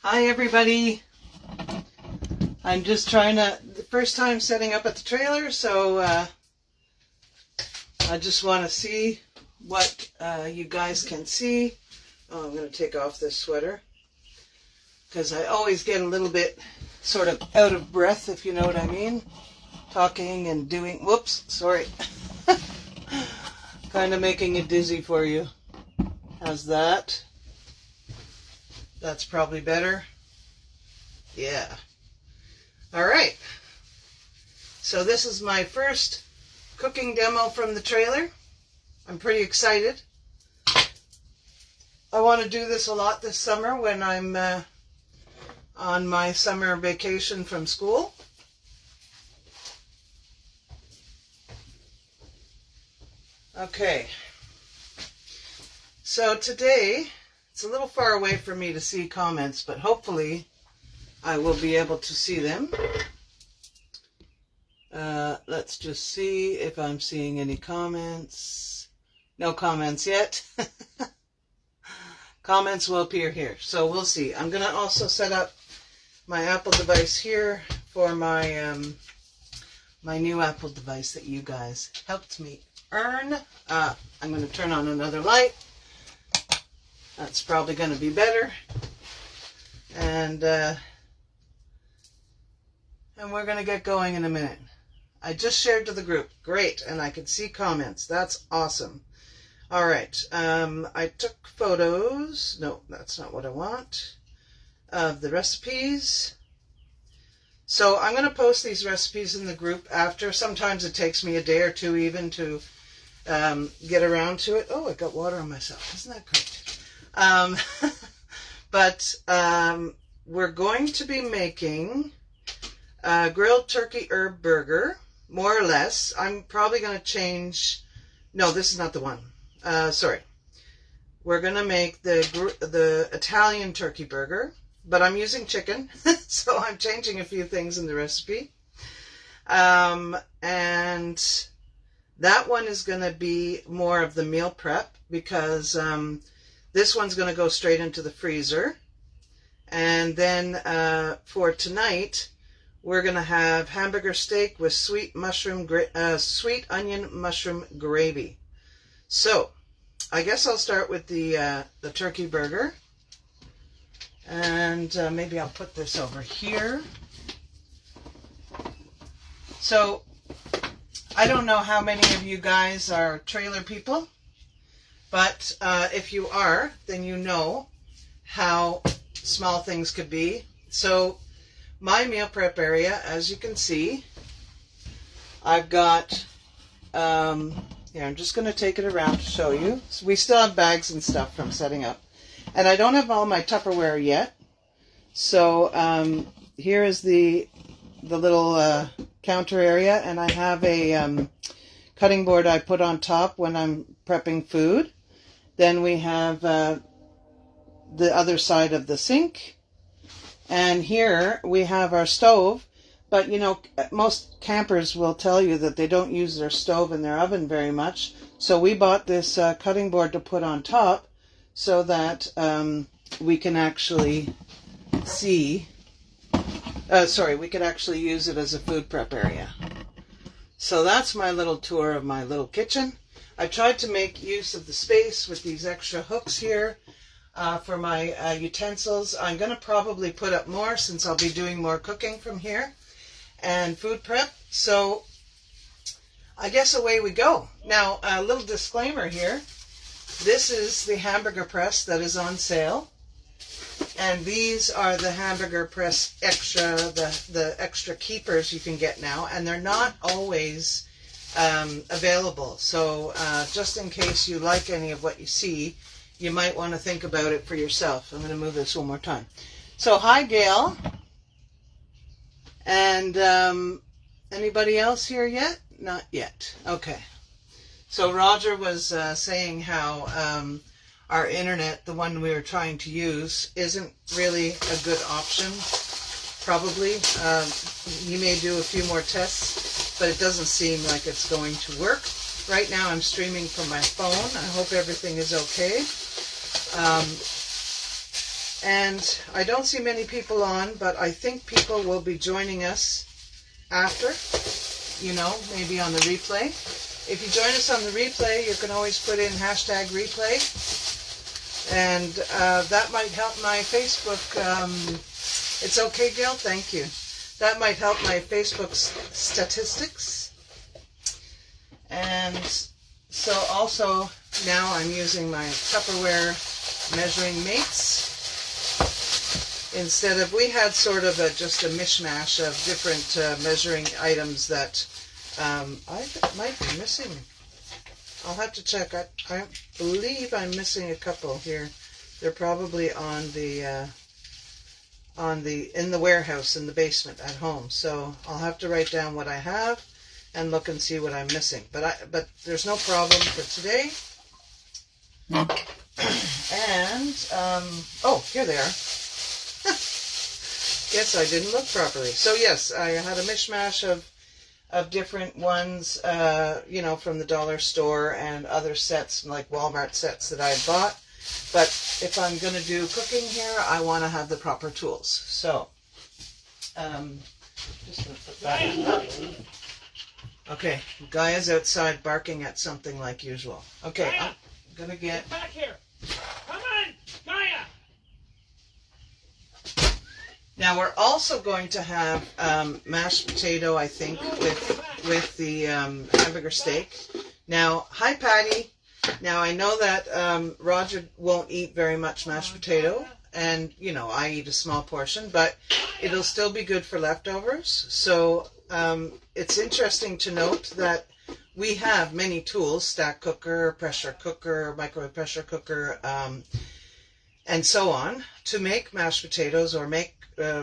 Hi everybody. I'm just the first time setting up at the trailer, so I just want to see what you guys can see. Oh, I'm going to take off this sweater because I always get a little bit sort of out of breath, if you know what I mean. Talking and doing, whoops, sorry. Kind of making it dizzy for you. How's that? That's probably better. Yeah. All right. So this is my first cooking demo from the trailer. I'm pretty excited. I want to do this a lot this summer when I'm on my summer vacation from school. Okay. So today, it's a little far away for me to see comments, but hopefully I will be able to see them. Let's just see if I'm seeing any comments. No comments yet. Comments will appear here, so we'll see. I'm going to also set up my Apple device here for my my new Apple device that you guys helped me earn. I'm going to turn on another light. That's probably going to be better. And we're going to get going in a minute. I just shared to the group. Great. And I can see comments. That's awesome. All right. I took photos. No, that's not what I want. Of the recipes. So I'm going to post these recipes in the group after. Sometimes it takes me a day or two even to get around to it. Oh, I got water on myself. Isn't that great? But we're going to be making a grilled turkey herb burger, more or less. I'm probably going to change. No, this is not the one. Sorry. We're going to make the Italian turkey burger, but I'm using chicken, so I'm changing a few things in the recipe. And that one is going to be more of the meal prep because this one's going to go straight into the freezer. And then for tonight, we're going to have hamburger steak with sweet onion mushroom gravy. So, I guess I'll start with the turkey burger. And maybe I'll put this over here. So, I don't know how many of you guys are trailer people. But if you are, then you know how small things could be. So my meal prep area, as you can see, I've got, here, I'm just going to take it around to show you. So we still have bags and stuff from setting up. And I don't have all my Tupperware yet. So here is the little counter area, and I have a cutting board I put on top when I'm prepping food. Then we have the other side of the sink. And here we have our stove. But, you know, most campers will tell you that they don't use their stove and their oven very much. So we bought this cutting board to put on top so that we can actually we can actually use it as a food prep area. So that's my little tour of my little kitchen. I tried to make use of the space with these extra hooks here for my utensils. I'm going to probably put up more since I'll be doing more cooking from here and food prep. So I guess away we go. Now, a little disclaimer here. This is the Hamburger Press that is on sale. And these are the Hamburger Press extra, the extra keepers you can get now. And they're not always available. So just in case you like any of what you see, you might want to think about it for yourself. I'm going to move this one more time. So hi, Gail. And anybody else here yet? Not yet. Okay. So Roger was saying how our internet, the one we were trying to use, isn't really a good option. Probably. He may do a few more tests, but it doesn't seem like it's going to work. Right now I'm streaming from my phone. I hope everything is okay. And I don't see many people on, but I think people will be joining us after, you know, maybe on the replay. If you join us on the replay, you can always put in #replay, and that might help my Facebook. It's okay, Gil, thank you. That might help my Facebook statistics. And so also now I'm using my Tupperware measuring mates. Instead of, we had sort of just a mishmash of different measuring items that I might be missing. I'll have to check. I believe I'm missing a couple here. They're probably in the warehouse in the basement at home. So I'll have to write down what I have and look and see what I'm missing. But there's no problem for today. And oh, here they are. Yes, I didn't look properly. So yes, I had a mishmash of different ones, you know, from the dollar store and other sets, like Walmart sets that I bought. But if I'm going to do cooking here, I want to have the proper tools. So, just going to put that up. Okay, Gaia's outside barking at something like usual. Okay, Gaia, I'm going to get back here. Come on, Gaia. Now we're also going to have mashed potato, I think, with the hamburger steak. Now, hi Patty. Now I know that Roger won't eat very much mashed potato, and you know I eat a small portion, but it'll still be good for leftovers. So it's interesting to note that we have many tools: stack cooker, pressure cooker, microwave pressure cooker, and so on, to make mashed potatoes or make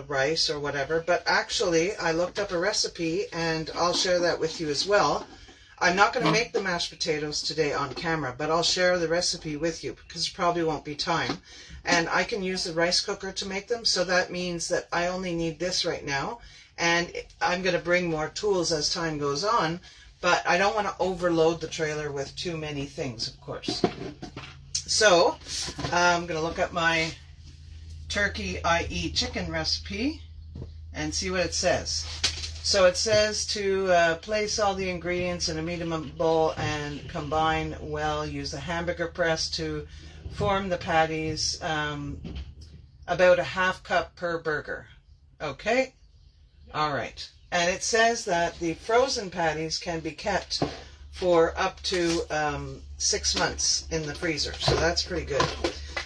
rice or whatever. But actually I looked up a recipe, and I'll share that with you as well. I'm not going to make the mashed potatoes today on camera, but I'll share the recipe with you because there probably won't be time. And I can use the rice cooker to make them, so that means that I only need this right now. And I'm going to bring more tools as time goes on, but I don't want to overload the trailer with too many things, of course. So I'm going to look up my turkey, i.e. chicken recipe, and see what it says. So it says to place all the ingredients in a medium bowl and combine well. Use the hamburger press to form the patties, about a ½ cup per burger. Okay? All right. And it says that the frozen patties can be kept for up to 6 months in the freezer. So that's pretty good.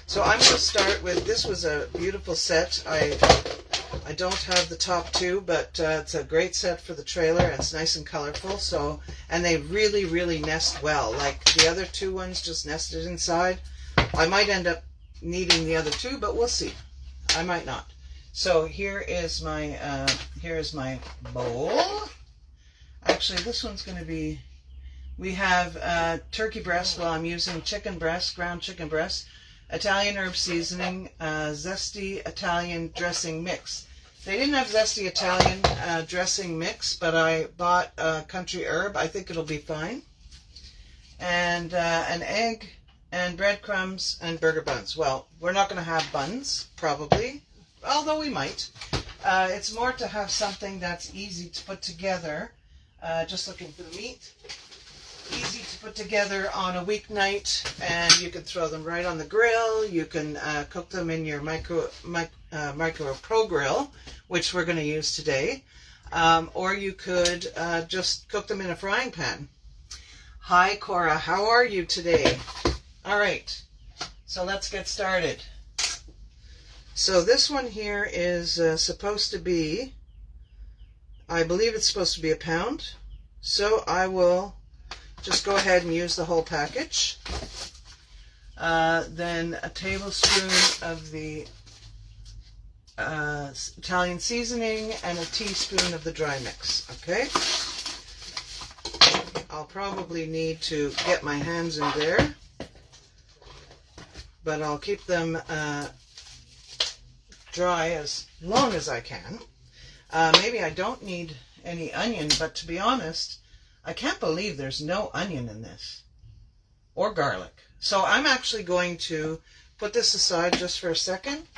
So I'm going to start with, this was a beautiful set. I don't have the top two, but it's a great set for the trailer. It's nice and colorful. So, and they really, really nest well. Like the other two ones just nested inside. I might end up needing the other two, but we'll see. I might not. So here is my bowl. Actually, this one's going to be, we have turkey breast. Well, I'm using chicken breast, ground chicken breast, Italian herb seasoning, zesty Italian dressing mix. They didn't have zesty Italian dressing mix, but I bought country herb. I think it'll be fine. And an egg and breadcrumbs and burger buns. Well, we're not going to have buns, probably, although we might. It's more to have something that's easy to put together. Just looking for the meat. Easy to put together on a weeknight, and you can throw them right on the grill. You can cook them in your Micropro Grill, which we're going to use today, or you could just cook them in a frying pan. Hi Cora, how are you today? All right, so let's get started. So this one here is supposed to be, I believe it's supposed to be a pound, so I will just go ahead and use the whole package. Then a tablespoon of the Italian seasoning and a teaspoon of the dry mix. Okay? I'll probably need to get my hands in there, but I'll keep them dry as long as I can. Maybe I don't need any onion, but to be honest, I can't believe there's no onion in this, or garlic. So I'm actually going to put this aside just for a second,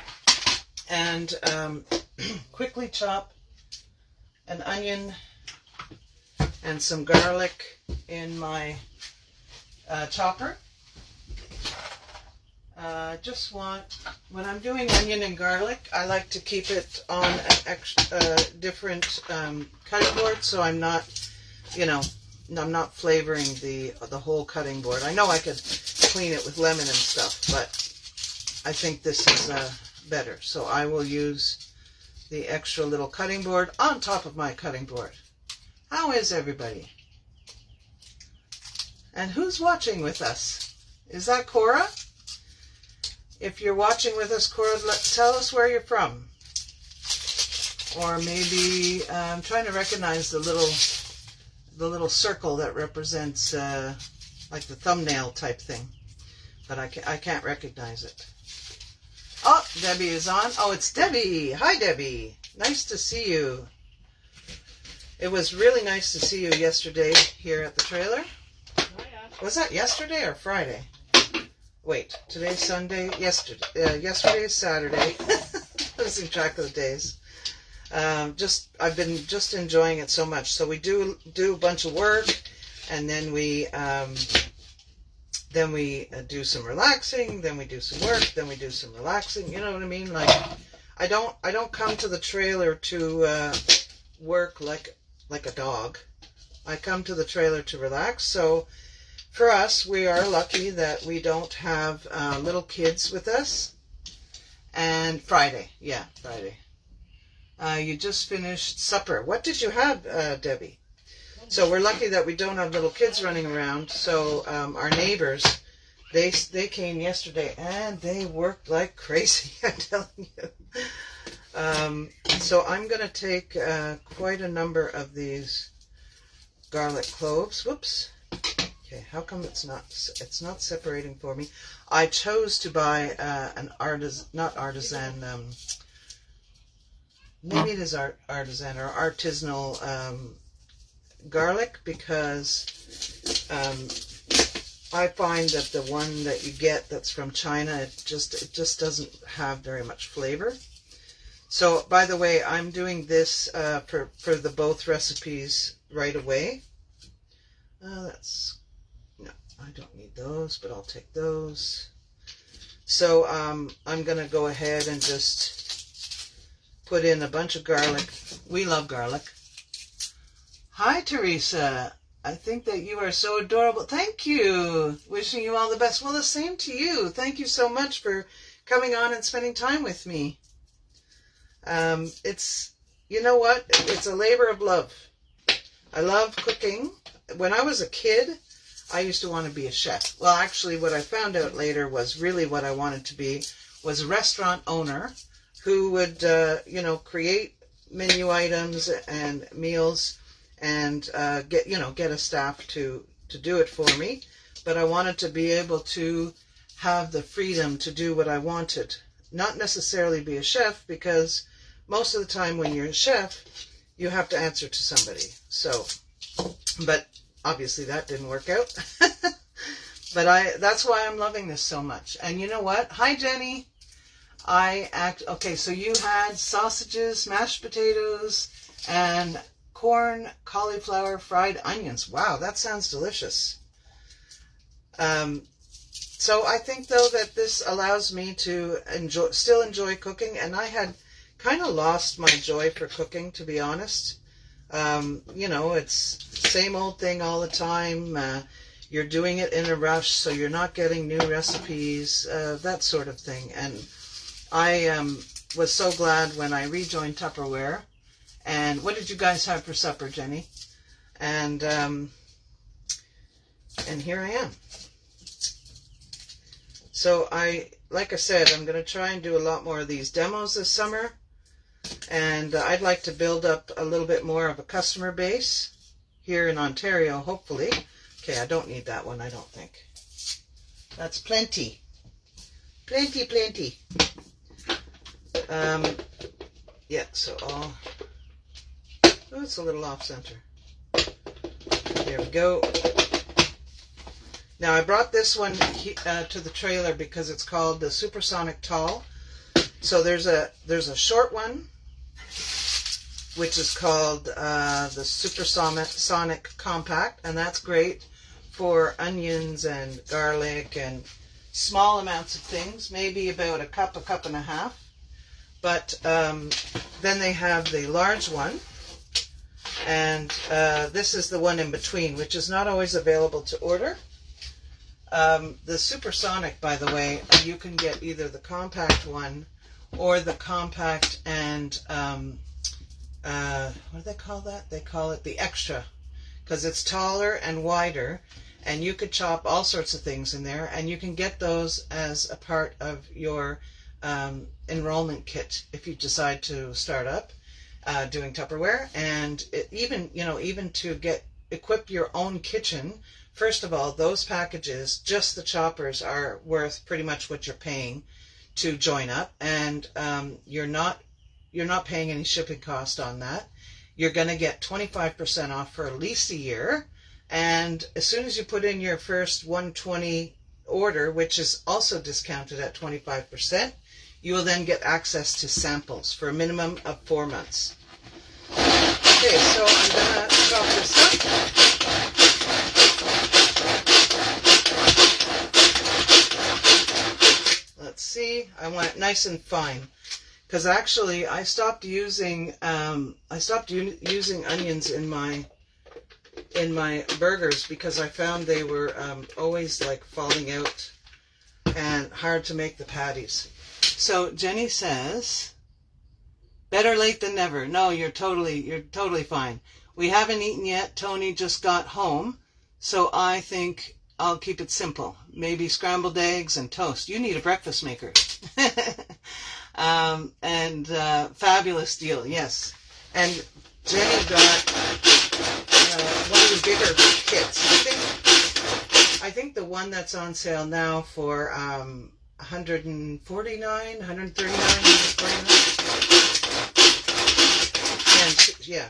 and quickly chop an onion and some garlic in my chopper. Just want, when I'm doing onion and garlic, I like to keep it on an different cutting board, so I'm not, I'm not flavoring the whole cutting board. I know I could clean it with lemon and stuff, but I think this is better. So I will use the extra little cutting board on top of my cutting board. How is everybody? And who's watching with us? Is that Cora? If you're watching with us, Cora, tell us where you're from. Or maybe I'm trying to recognize the little circle that represents like the thumbnail type thing, but I can't recognize it. Oh, Debbie is on. Oh, it's Debbie. Hi, Debbie. Nice to see you. It was really nice to see you yesterday here at the trailer. Was that yesterday or Friday? Wait, today's Sunday. Yesterday is Saturday. Losing track of the days. I've been just enjoying it so much. So we do a bunch of work, and then we do some relaxing. Then we do some work. Then we do some relaxing. You know what I mean? Like, I don't come to the trailer to work like a dog. I come to the trailer to relax. So for us, we are lucky that we don't have little kids with us. And Friday. You just finished supper. What did you have, Debbie? So we're lucky that we don't have little kids running around. So our neighbors, they came yesterday and they worked like crazy, I'm telling you. So I'm going to take quite a number of these garlic cloves. Whoops. Okay, how come it's not separating for me? I chose to buy not artisan, maybe it is artisan or artisanal garlic, because I find that the one that you get that's from China, it just doesn't have very much flavor. So, by the way, I'm doing this for the both recipes right away. No, I don't need those, but I'll take those. So I'm going to go ahead and just put in a bunch of garlic. We love garlic. Hi, Teresa. I think that you are so adorable. Thank you. Wishing you all the best. Well, the same to you. Thank you so much for coming on and spending time with me. You know what? It's a labor of love. I love cooking. When I was a kid, I used to want to be a chef. Well, actually, what I found out later was really what I wanted to be was a restaurant owner who would, create menu items and meals and get a staff to do it for me. But I wanted to be able to have the freedom to do what I wanted. Not necessarily be a chef, because most of the time when you're a chef, you have to answer to somebody. So, but obviously that didn't work out. But that's why I'm loving this so much. And you know what? Hi, Jenny. Okay, so you had sausages, mashed potatoes, and corn, cauliflower, fried onions. Wow, that sounds delicious. So I think, though, that this allows me to still enjoy cooking, and I had kind of lost my joy for cooking, to be honest. It's same old thing all the time. You're doing it in a rush, so you're not getting new recipes, that sort of thing. And I was so glad when I rejoined Tupperware. And what did you guys have for supper, Jenny? And here I am. So like I said, I'm going to try and do a lot more of these demos this summer. And I'd like to build up a little bit more of a customer base here in Ontario, hopefully. Okay, I don't need that one, I don't think. That's plenty. Plenty. Yeah, so oh, it's a little off center. There we go. Now I brought this one to the trailer because it's called the Supersonic Tall. So there's a short one, which is called the Supersonic Compact, and that's great for onions and garlic and small amounts of things, maybe about a cup and a half. But then they have the large one, and this is the one in between, which is not always available to order. The Supersonic, by the way, you can get either the compact one or the compact and what do they call that? They call it the extra, because it's taller and wider, and you could chop all sorts of things in there, and you can get those as a part of your enrollment kit if you decide to start up doing Tupperware. And even to equip your own kitchen, first of all, those packages, just the choppers, are worth pretty much what you're paying to join up, and you're not paying any shipping cost on that. You're going to get 25% off for at least a year, and as soon as you put in your first 120 order, which is also discounted at 25%, you will then get access to samples for a minimum of 4 months. Okay, so I'm going to chop this up. Let's see, I want it nice and fine, because actually I stopped using onions in my burgers because I found they were always like falling out and hard to make the patties. So Jenny says, better late than never. No, you're totally fine. We haven't eaten yet. Tony just got home, so I think I'll keep it simple. Maybe scrambled eggs and toast. You need a breakfast maker. Fabulous deal, yes. And Jenny got one of the bigger kits. I think the one that's on sale now for $139, $149. And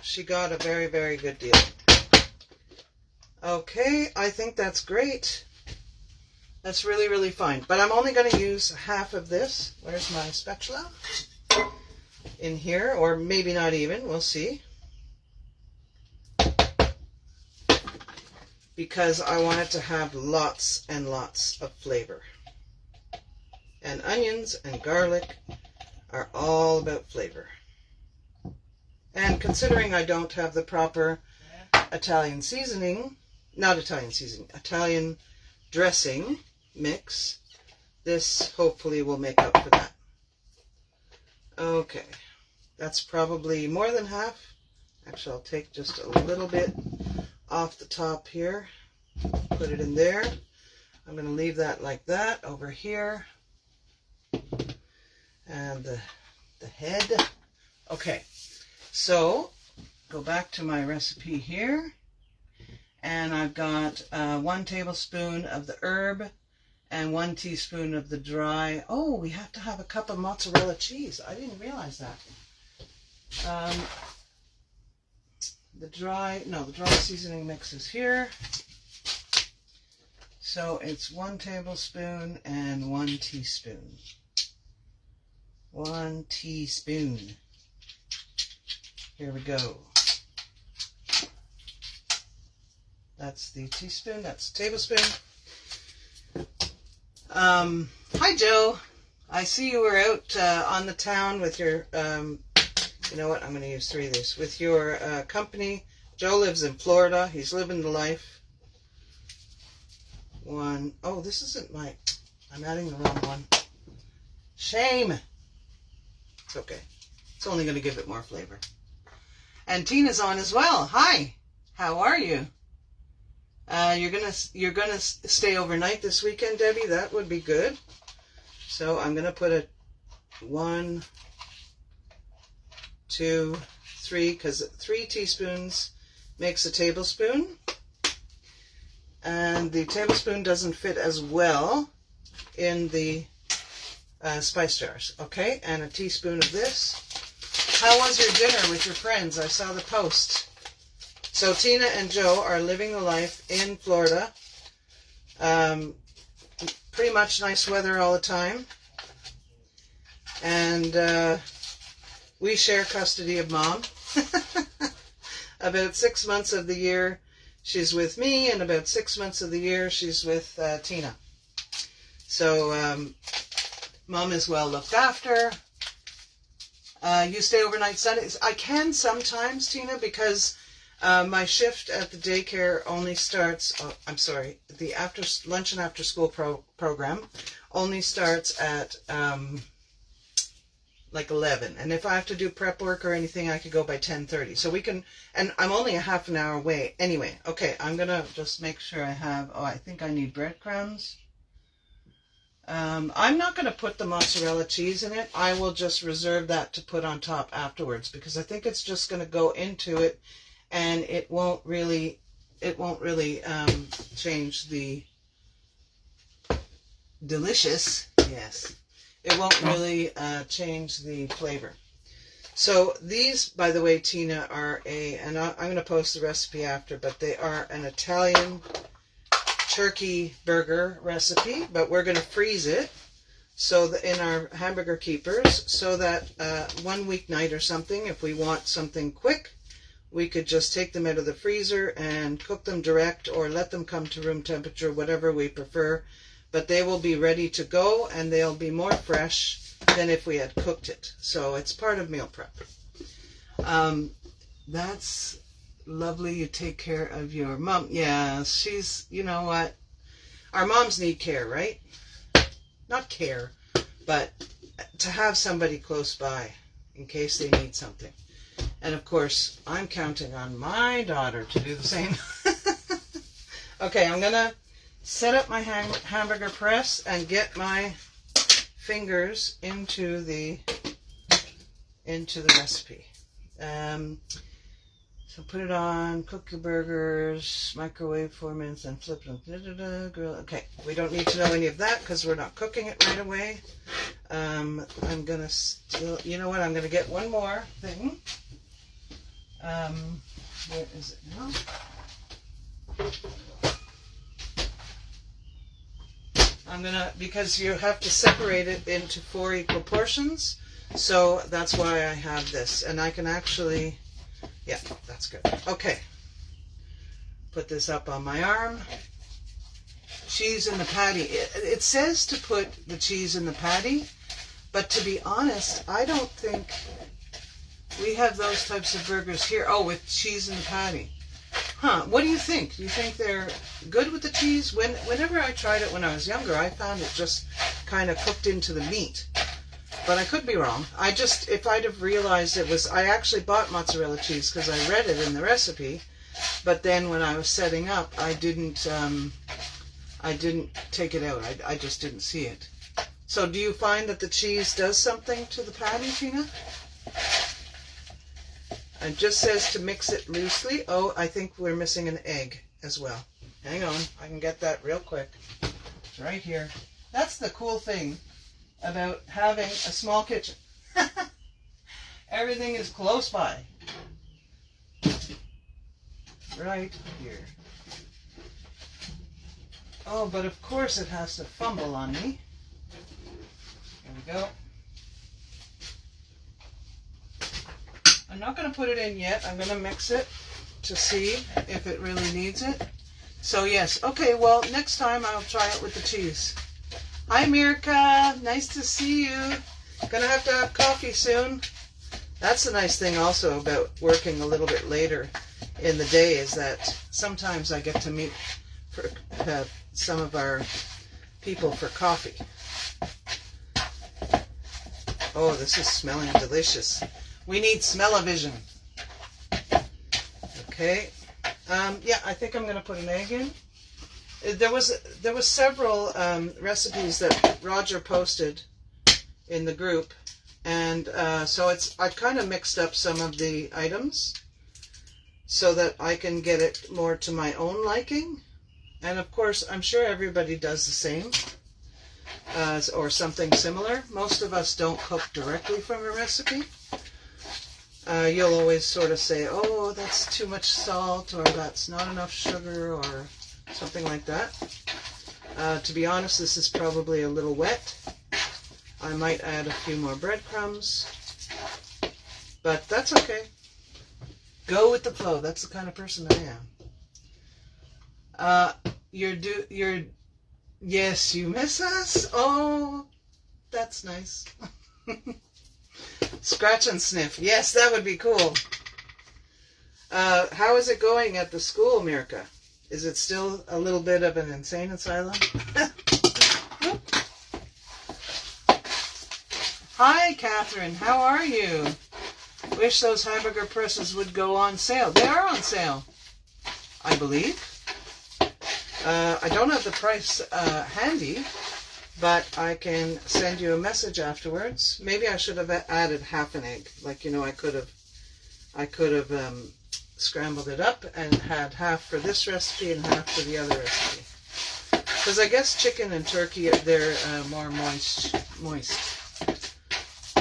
she got a very, very good deal. Okay, I think that's great. That's really, really fine. But I'm only going to use half of this. Where's my spatula? In here, or maybe not even. We'll see. Because I want it to have lots and lots of flavor. And onions and garlic are all about flavor. And considering I don't have the proper Italian dressing mix, this hopefully will make up for that. Okay, that's probably more than half. Actually, I'll take just a little bit off the top here, put it in there. I'm going to leave that like that over here. And the head. Okay, so go back to my recipe here. And I've got 1 tablespoon of the herb and 1 teaspoon of the dry. Oh, we have to have a cup of mozzarella cheese. I didn't realize that. The dry seasoning mix is here. So it's 1 tablespoon and 1 teaspoon. 1 teaspoon. Here we go. That's the teaspoon, that's the tablespoon. Hi, Joe. I see you were out on the town with your, you know what, I'm going to use 3 of these. With your company. Joe lives in Florida. He's living the life. 1. Oh, this isn't my, I'm adding the wrong one. Shame. It's okay. It's only going to give it more flavor. And Tina's on as well. Hi. How are you? You're gonna stay overnight this weekend, Debbie. That would be good. So I'm gonna put a 1, 2, 3, because 3 teaspoons makes a tablespoon, and the tablespoon doesn't fit as well in the spice jars. Okay, and a teaspoon of this. How was your dinner with your friends? I saw the post. So Tina and Joe are living the life in Florida. Pretty much nice weather all the time. and we share custody of Mom. About 6 months of the year she's with me, and about 6 months of the year she's with Tina. So Mom is well looked after. You stay overnight Sundays. I can sometimes, Tina, because my shift at the daycare only starts, the lunch and after school program only starts at like 11. And if I have to do prep work or anything, I could go by 10:30. So we can, and I'm only a half an hour away. Anyway, okay, I'm going to just make sure I have, I think I need breadcrumbs. I'm not going to put the mozzarella cheese in it. I will just reserve that to put on top afterwards, because I think it's just going to go into it, and it won't really change the delicious. Yes, it won't really change the flavor. So these, by the way, Tina, are and I'm going to post the recipe after, but they are an Italian turkey burger recipe, but we're going to freeze it so that in our hamburger keepers, so that 1 weeknight or something, if we want something quick, we could just take them out of the freezer and cook them direct, or let them come to room temperature, whatever we prefer. But they will be ready to go, and they'll be more fresh than if we had cooked it. So it's part of meal prep. That's lovely. You take care of your mom. Yeah, she's, you know what? Our moms need care, right? Not care, but to have somebody close by in case they need something. And of course, I'm counting on my daughter to do the same. Okay, I'm going to set up my hamburger press and get my fingers into the recipe. So put it on, cook your burgers, microwave 4 minutes, and flip them. Grill. Okay, we don't need to know any of that because we're not cooking it right away. I'm going to still, you know what, I'm going to get one more thing. Where is it now? I'm going to, because you have to separate it into 4 equal portions, so that's why I have this. And I can actually, yeah, that's good. Okay. Put this up on my arm. Cheese in the patty. It says to put the cheese in the patty, but to be honest, I don't think we have those types of burgers here. Oh, with cheese in the patty. Huh, what do you think? Do you think they're good with the cheese? Whenever I tried it when I was younger, I found it just kind of cooked into the meat. But I could be wrong. If I'd have realized it was, I actually bought mozzarella cheese because I read it in the recipe. But then when I was setting up, I didn't take it out. I just didn't see it. So do you find that the cheese does something to the patty, Tina? It just says to mix it loosely. Oh, I think we're missing an egg as well. Hang on, I can get that real quick. It's right here. That's the cool thing about having a small kitchen. Everything is close by. Right here. Oh, but of course it has to fumble on me. There we go. I'm not going to put it in yet. I'm going to mix it to see if it really needs it. So yes. Okay, well, next time I'll try it with the cheese. Hi, Mirka. Nice to see you. Gonna have to have coffee soon. That's the nice thing also about working a little bit later in the day, is that sometimes I get to meet some of our people for coffee. Oh, this is smelling delicious. We need smell-o-vision. Okay. Yeah, I think I'm going to put an egg in. There was several recipes that Roger posted in the group, and so I've kind of mixed up some of the items so that I can get it more to my own liking. And of course, I'm sure everybody does the same or something similar. Most of us don't cook directly from a recipe. You'll always sort of say, oh, that's too much salt, or that's not enough sugar, or something like that. To be honest, this is probably a little wet. I might add a few more breadcrumbs, but that's okay. Go with the flow. That's the kind of person I am. Yes, you miss us? Oh, that's nice. Scratch and sniff. Yes, that would be cool. How is it going at the school, Mirka? Is it still a little bit of an insane asylum? Hi, Catherine. How are you? Wish those hamburger presses would go on sale. They are on sale, I believe. I don't have the price handy, but I can send you a message afterwards. Maybe I should have added half an egg. Like, you know, I could have scrambled it up and had half for this recipe and half for the other recipe. Because I guess chicken and turkey, they're more moist.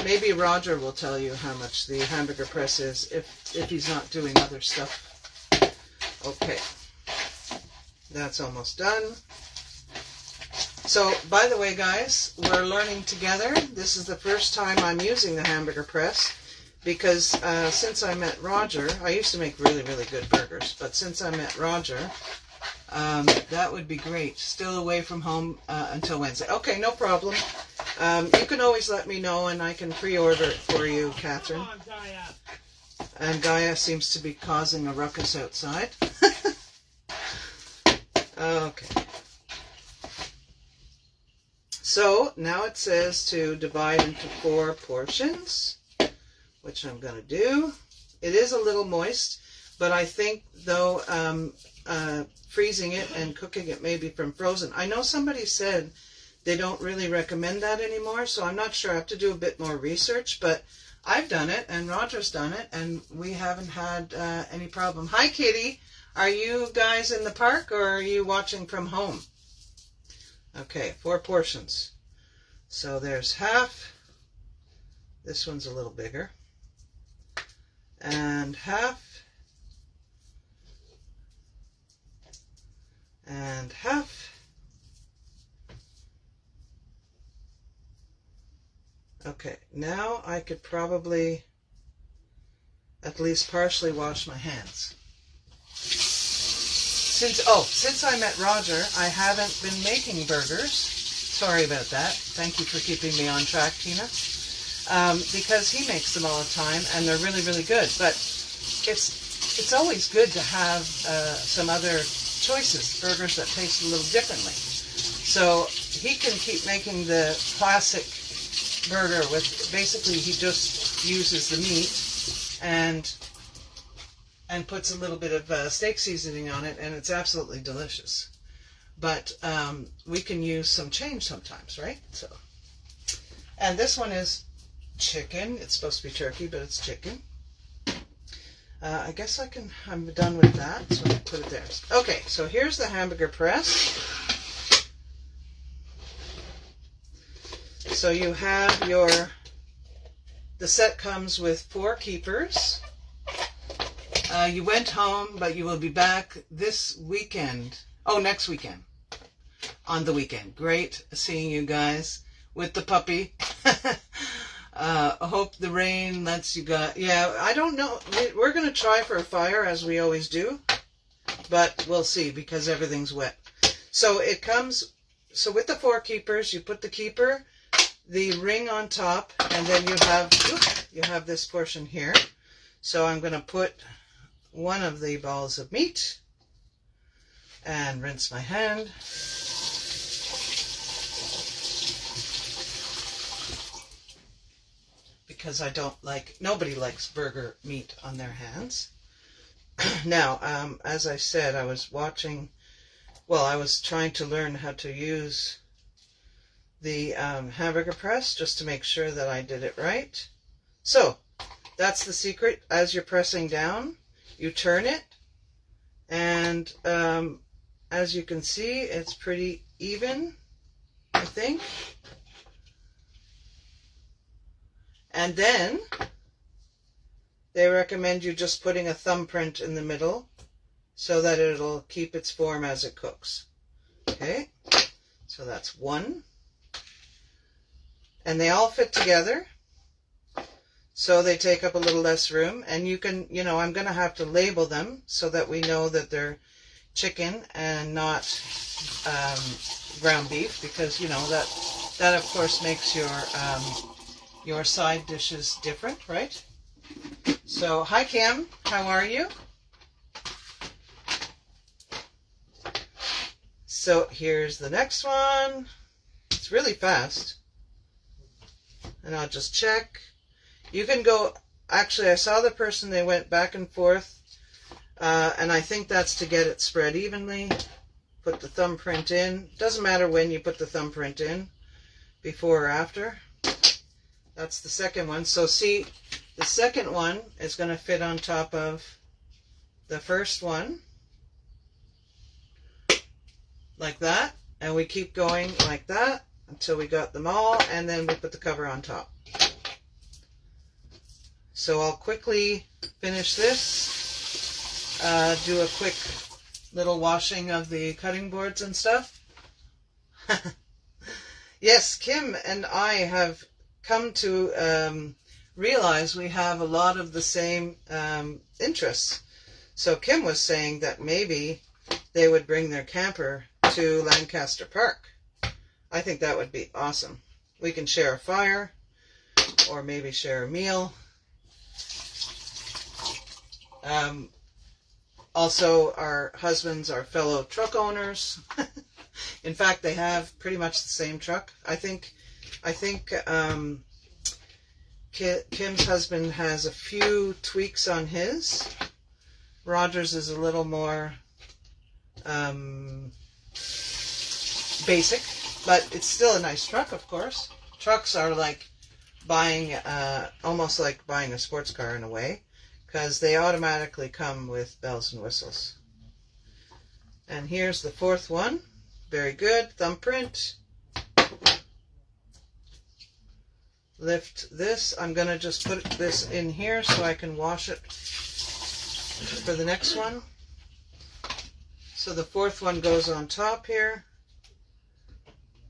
Maybe Roger will tell you how much the hamburger press is if he's not doing other stuff. Okay. That's almost done. So, by the way, guys, we're learning together. This is the first time I'm using the hamburger press because since I met Roger, I used to make really, really good burgers, but since I met Roger, that would be great. Still away from home until Wednesday. Okay, no problem. You can always let me know and I can pre-order it for you, Catherine. Come on, Gaia. And Gaia seems to be causing a ruckus outside. Okay. So now it says to divide into 4 portions, which I'm going to do. It is a little moist, but I think though freezing it and cooking it maybe from frozen. I know somebody said they don't really recommend that anymore, so I'm not sure. I have to do a bit more research, but I've done it and Roger's done it and we haven't had any problem. Hi, Kitty. Are you guys in the park or are you watching from home? Okay, 4 portions. So there's half. This one's a little bigger. And half. And half. Okay, now I could probably at least partially wash my hands. Since I met Roger, I haven't been making burgers. Sorry about that. Thank you for keeping me on track, Tina. Because he makes them all the time, and they're really, really good. But it's always good to have some other choices, burgers that taste a little differently. So he can keep making the classic burger with, basically he just uses the meat and puts a little bit of steak seasoning on it, and it's absolutely delicious. But we can use some change sometimes, right? So, and this one is chicken. It's supposed to be turkey, but it's chicken. I guess I'm done with that, so I'll put it there. Okay, so here's the hamburger press. So you have the set comes with 4 keepers. You went home, but you will be back this weekend. Oh, next weekend. On the weekend. Great seeing you guys with the puppy. Hope the rain lets you go. Yeah, I don't know. We're going to try for a fire as we always do. But we'll see because everything's wet. So it comes, so with the 4 keepers, you put the keeper, the ring on top, and then you have this portion here. So I'm going to put one of the balls of meat and rinse my hand. Because nobody likes burger meat on their hands. Now, as I said, I was trying to learn how to use the hamburger press just to make sure that I did it right. So, that's the secret. As you're pressing down, you turn it, and as you can see, it's pretty even, I think. And then they recommend you just putting a thumbprint in the middle so that it'll keep its form as it cooks. Okay, so that's 1. And they all fit together, so they take up a little less room. And you can, I'm going to have to label them so that we know that they're chicken and not ground beef, because, that of course makes your side dishes different, right? So, hi Kim, how are you? So here's the next one. It's really fast. And I'll just check. You can go, actually I saw the person, they went back and forth, and I think that's to get it spread evenly. Put the thumbprint in. Doesn't matter when you put the thumbprint in, before or after. That's the second one. So see, the second one is going to fit on top of the first one, like that. And we keep going like that until we got them all, and then we put the cover on top. So I'll quickly finish this, do a quick little washing of the cutting boards and stuff. Yes, Kim and I have come to realize we have a lot of the same interests. So Kim was saying that maybe they would bring their camper to Lancaster Park. I think that would be awesome. We can share a fire, or maybe share a meal. Also, our husbands are fellow truck owners. In fact, they have pretty much the same truck. I think Kim's husband has a few tweaks on his. Roger's is a little more basic, but it's still a nice truck, of course. Trucks are like buying, almost like buying a sports car in a way, because they automatically come with bells and whistles. And here's the fourth one. Very good. Thumbprint. Lift this. I'm going to just put this in here so I can wash it for the next one. So the fourth one goes on top here.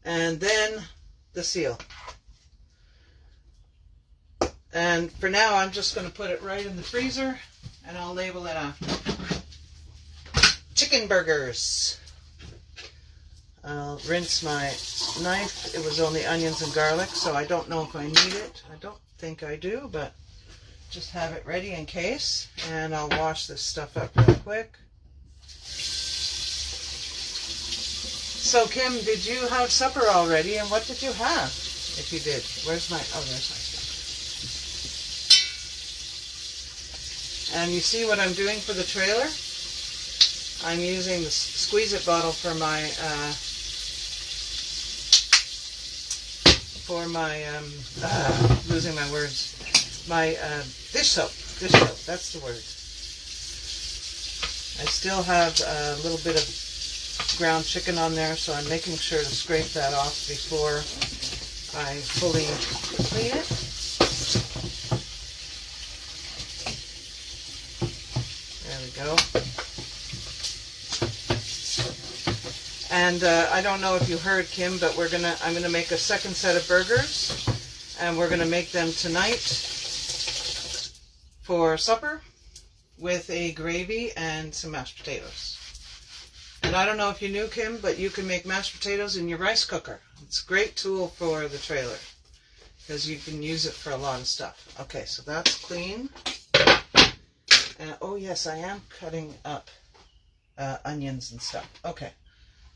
And then the seal. And for now, I'm just going to put it right in the freezer, and I'll label it after. Chicken burgers. I'll rinse my knife. It was only onions and garlic, so I don't know if I need it. I don't think I do, but just have it ready in case. And I'll wash this stuff up real quick. So Kim, did you have supper already, and what did you have? If you did. Where's my, oh, there's my stuff. And you see what I'm doing for the trailer? I'm using the squeeze-it bottle for my losing my words. My dish soap. Dish soap, that's the word. I still have a little bit of ground chicken on there, so I'm making sure to scrape that off before I fully clean it. There we go. And I don't know if you heard, Kim, but I'm gonna make a second set of burgers, and we're gonna make them tonight for supper with a gravy and some mashed potatoes. And I don't know if you knew, Kim, but you can make mashed potatoes in your rice cooker. It's a great tool for the trailer because you can use it for a lot of stuff. Okay, so that's clean. And oh yes, I am cutting up onions and stuff. Okay.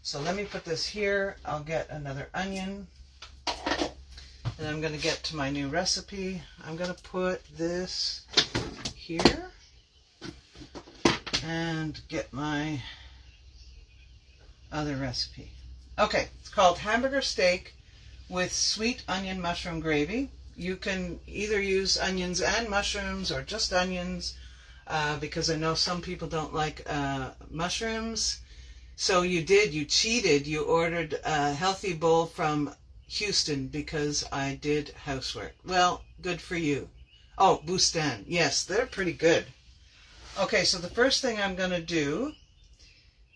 So let me put this here. I'll get another onion. And I'm going to get to my new recipe. I'm going to put this here. And get my other recipe. Okay, it's called hamburger steak with sweet onion mushroom gravy. You can either use onions and mushrooms or just onions, because I know some people don't like mushrooms. So you cheated, you ordered a healthy bowl from Houston because I did housework. Well, good for you. Oh, Bustan. Yes, they're pretty good. Okay, so the first thing I'm going to do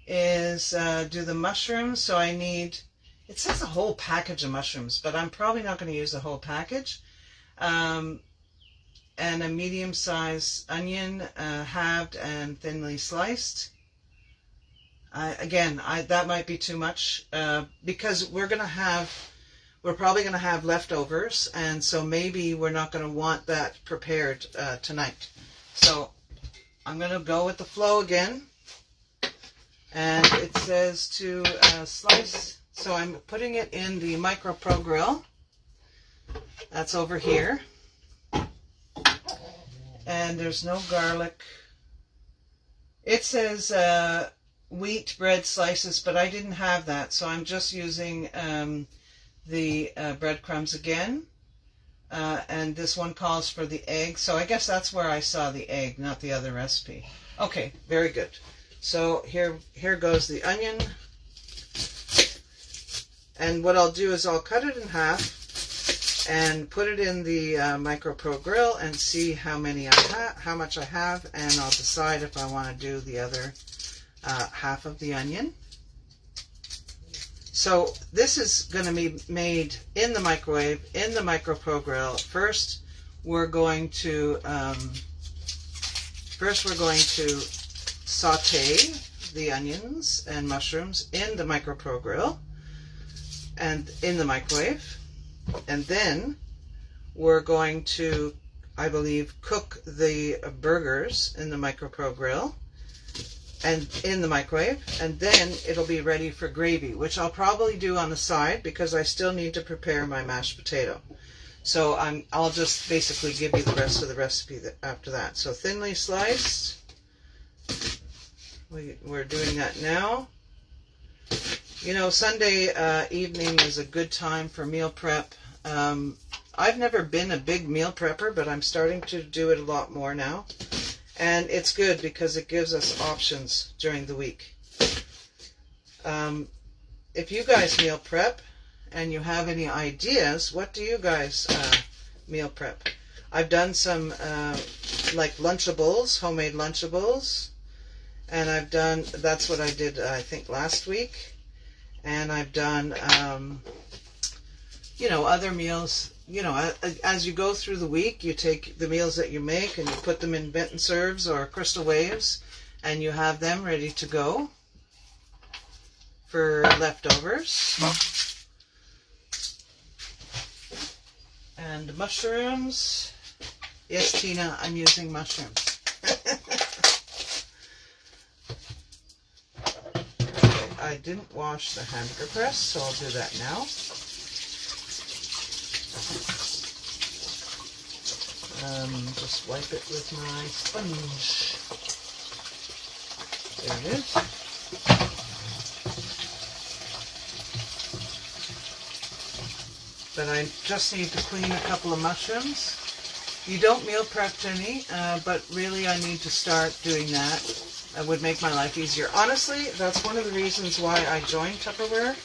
is do the mushrooms. So I need, it says a whole package of mushrooms, but I'm probably not going to use the whole package. And a medium-sized onion, halved and thinly sliced. That might be too much because we're probably going to have leftovers, and so maybe we're not going to want that prepared tonight. So I'm going to go with the flow again, and it says to slice. So I'm putting it in the Micropro Grill. That's over here. And there's no garlic. It says wheat bread slices, but I didn't have that, so I'm just using the breadcrumbs again. And this one calls for the egg, so I guess that's where I saw the egg, not the other recipe. Okay, very good. So here goes the onion. And what I'll do is I'll cut it in half and put it in the Micropro Grill and see how much I have, and I'll decide if I want to do the other half of the onion. So this is going to be made in the microwave in the Micropro Grill. First, we're going to saute the onions and mushrooms in the Micropro Grill and in the microwave. And then we're going to, I believe, cook the burgers in the Micropro Grill and in the microwave, and then it'll be ready for gravy, which I'll probably do on the side because I still need to prepare my mashed potato. So I'll just basically give you the rest of the recipe after that. So thinly sliced, we're doing that now. You know, Sunday evening is a good time for meal prep. I've never been a big meal prepper, but I'm starting to do it a lot more now. And it's good because it gives us options during the week. If you guys meal prep and you have any ideas, what do you guys meal prep? I've done some like Lunchables, homemade Lunchables. And that's what I did, I think, last week. And I've done, other meals. As you go through the week, you take the meals that you make and you put them in Benton Serves or Crystal Waves, and you have them ready to go for leftovers. And mushrooms. Yes, Tina, I'm using mushrooms. I didn't wash the hamburger press, so I'll do that now. Just wipe it with my sponge. There it is. But I just need to clean a couple of mushrooms. You don't meal prep, Jenny, but really I need to start doing that. That would make my life easier. Honestly, that's one of the reasons why I joined Tupperware,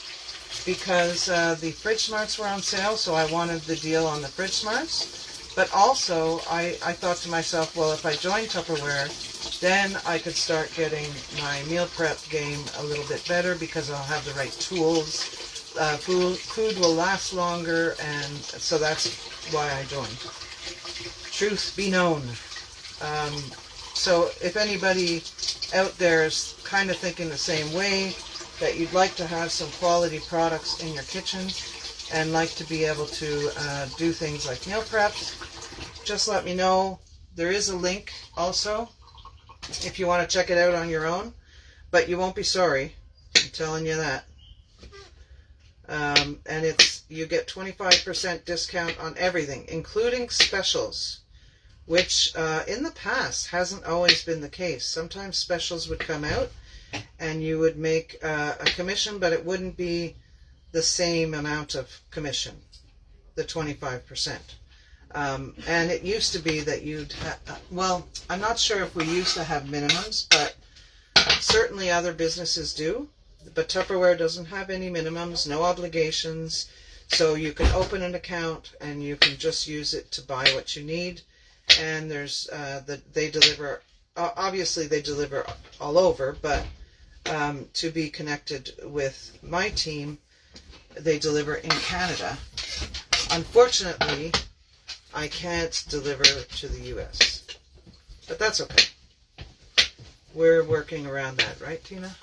because the Fridge Smarts were on sale, so I wanted the deal on the Fridge Smarts. But also, I thought to myself, well, if I join Tupperware, then I could start getting my meal prep game a little bit better because I'll have the right tools. Food will last longer, and so that's why I joined. Truth be known. So if anybody out there is kind of thinking the same way, that you'd like to have some quality products in your kitchen and like to be able to do things like meal preps, just let me know. There is a link also if you want to check it out on your own, but you won't be sorry. I'm telling you that. And you get 25% discount on everything, including specials, which in the past hasn't always been the case. Sometimes specials would come out and you would make a commission, but it wouldn't be the same amount of commission, the 25%. And it used to be that you'd well, I'm not sure if we used to have minimums, but certainly other businesses do. But Tupperware doesn't have any minimums, no obligations, so you can open an account and you can just use it to buy what you need. And there's they deliver, obviously they deliver all over, but to be connected with my team, they deliver in Canada. Unfortunately, I can't deliver to the US, but that's okay. We're working around that, right, Tina?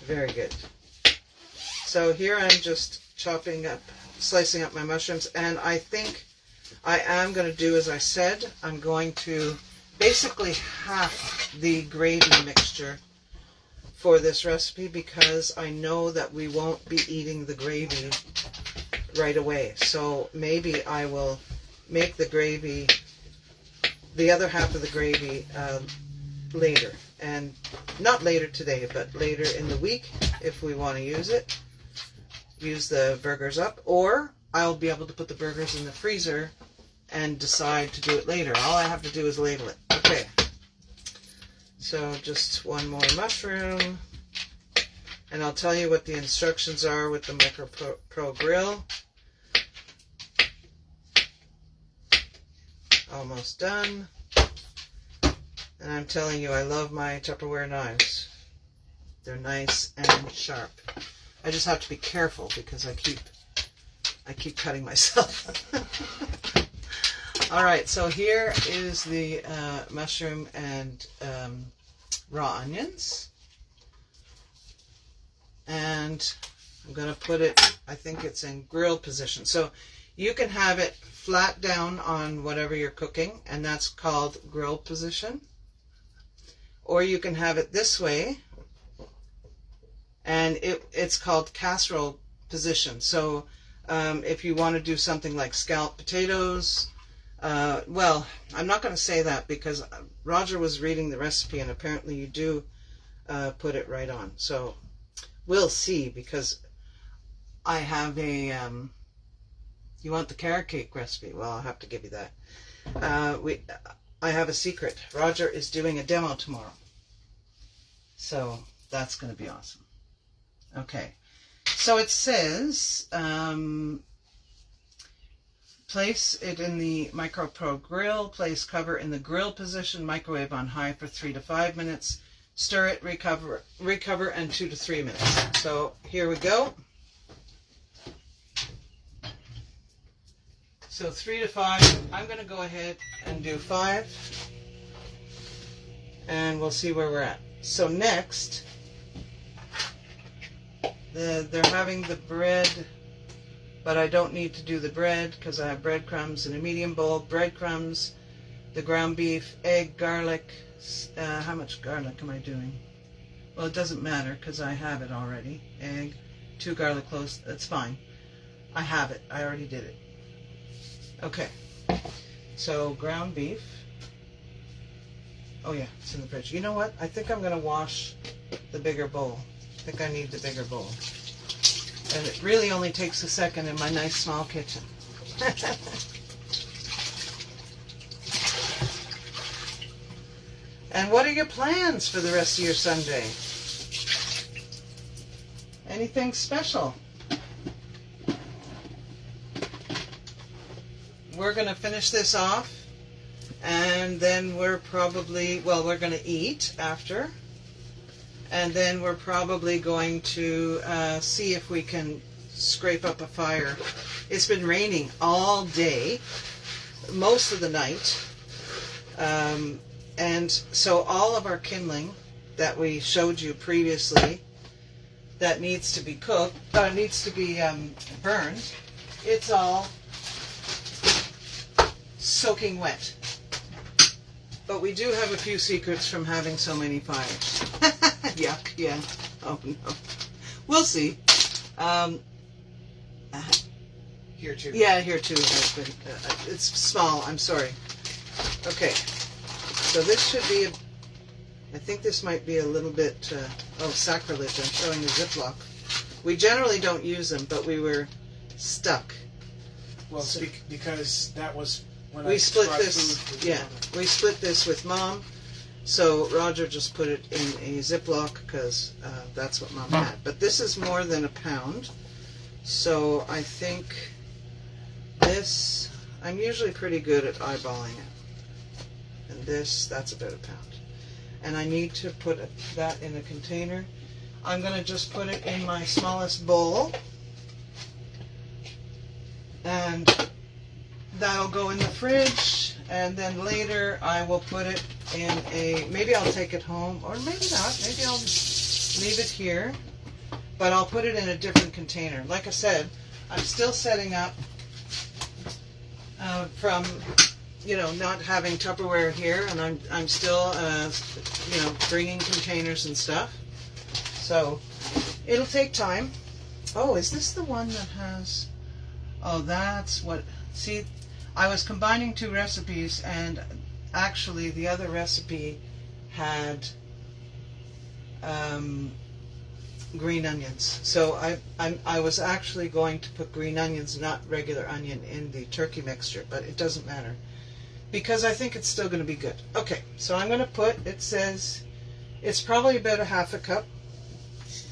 Very good. So here I'm just slicing up my mushrooms, and I think I am going to do as I said. I'm going to basically half the gravy mixture for this recipe because I know that we won't be eating the gravy right away. So maybe I will make the gravy, the other half of the gravy, later. And not later today, but later in the week if we want to use it. Use the burgers up, or I'll be able to put the burgers in the freezer and decide to do it later. All I have to do is ladle it. Okay. So just one more mushroom. And I'll tell you what the instructions are with the Micropro Grill. Almost done. And I'm telling you, I love my Tupperware knives. They're nice and sharp. I just have to be careful because I keep cutting myself. All right, so here is the mushroom and raw onions. And I'm going to put it, I think it's in grill position. So you can have it flat down on whatever you're cooking, and that's called grill position. Or you can have it this way, and it's called casserole position. So if you want to do something like scalloped potatoes, well, I'm not going to say that because Roger was reading the recipe, and apparently you do put it right on. So we'll see, because I have a, you want the carrot cake recipe? Well, I'll have to give you that. I have a secret. Roger is doing a demo tomorrow. So that's going to be awesome. Okay. So it says, place it in the Micropro Grill, place cover in the grill position, microwave on high for 3 to 5 minutes, stir it, recover, and 2 to 3 minutes. So here we go. So 3 to 5, I'm going to go ahead and do 5, and we'll see where we're at. So next, they're having the bread, but I don't need to do the bread because I have breadcrumbs in a medium bowl, breadcrumbs, the ground beef, egg, garlic. How much garlic am I doing? Well, it doesn't matter because I have it already. Egg, 2 garlic cloves, that's fine. I have it, I already did it. Okay, so ground beef. Oh yeah, it's in the fridge. You know what? I think I'm going to wash the bigger bowl. I think I need the bigger bowl. And it really only takes a second in my nice small kitchen. And what are your plans for the rest of your Sunday? Anything special? We're going to finish this off, and then we're probably, well, we're going to eat after, and then we're probably going to see if we can scrape up a fire. It's been raining all day, most of the night, and so all of our kindling that we showed you previously that needs to be cooked, needs to be burned, it's all soaking wet. But we do have a few secrets from having so many fires. Yuck, yeah. Oh no. We'll see. Here too. Yeah, here too. It's small, I'm sorry. Okay. So this should be, I think this might be a little bit, oh, sacrilege. I'm showing the Ziploc. We generally don't use them, but we were stuck. Well, so, because that was when we I split brought this. food Yeah, we split this with Mom. So Roger just put it in a Ziploc because that's what Mom had. But this is more than a pound. So I think this, I'm usually pretty good at eyeballing it. And this, that's about a pound. And I need to put that in a container I'm going to just put it in my smallest bowl. And that'll go in the fridge, and then later I will put it in maybe I'll take it home, or maybe not, maybe I'll leave it here, but I'll put it in a different container. Like I said, I'm still setting up from, not having Tupperware here, and I'm still, bringing containers and stuff. So it'll take time. Oh, is this the one that has... Oh, that's what... See, I was combining two recipes, and actually the other recipe had green onions. So I was actually going to put green onions, not regular onion, in the turkey mixture, but it doesn't matter, because I think it's still going to be good. Okay, so I'm going to put, it says, it's probably about a half a cup.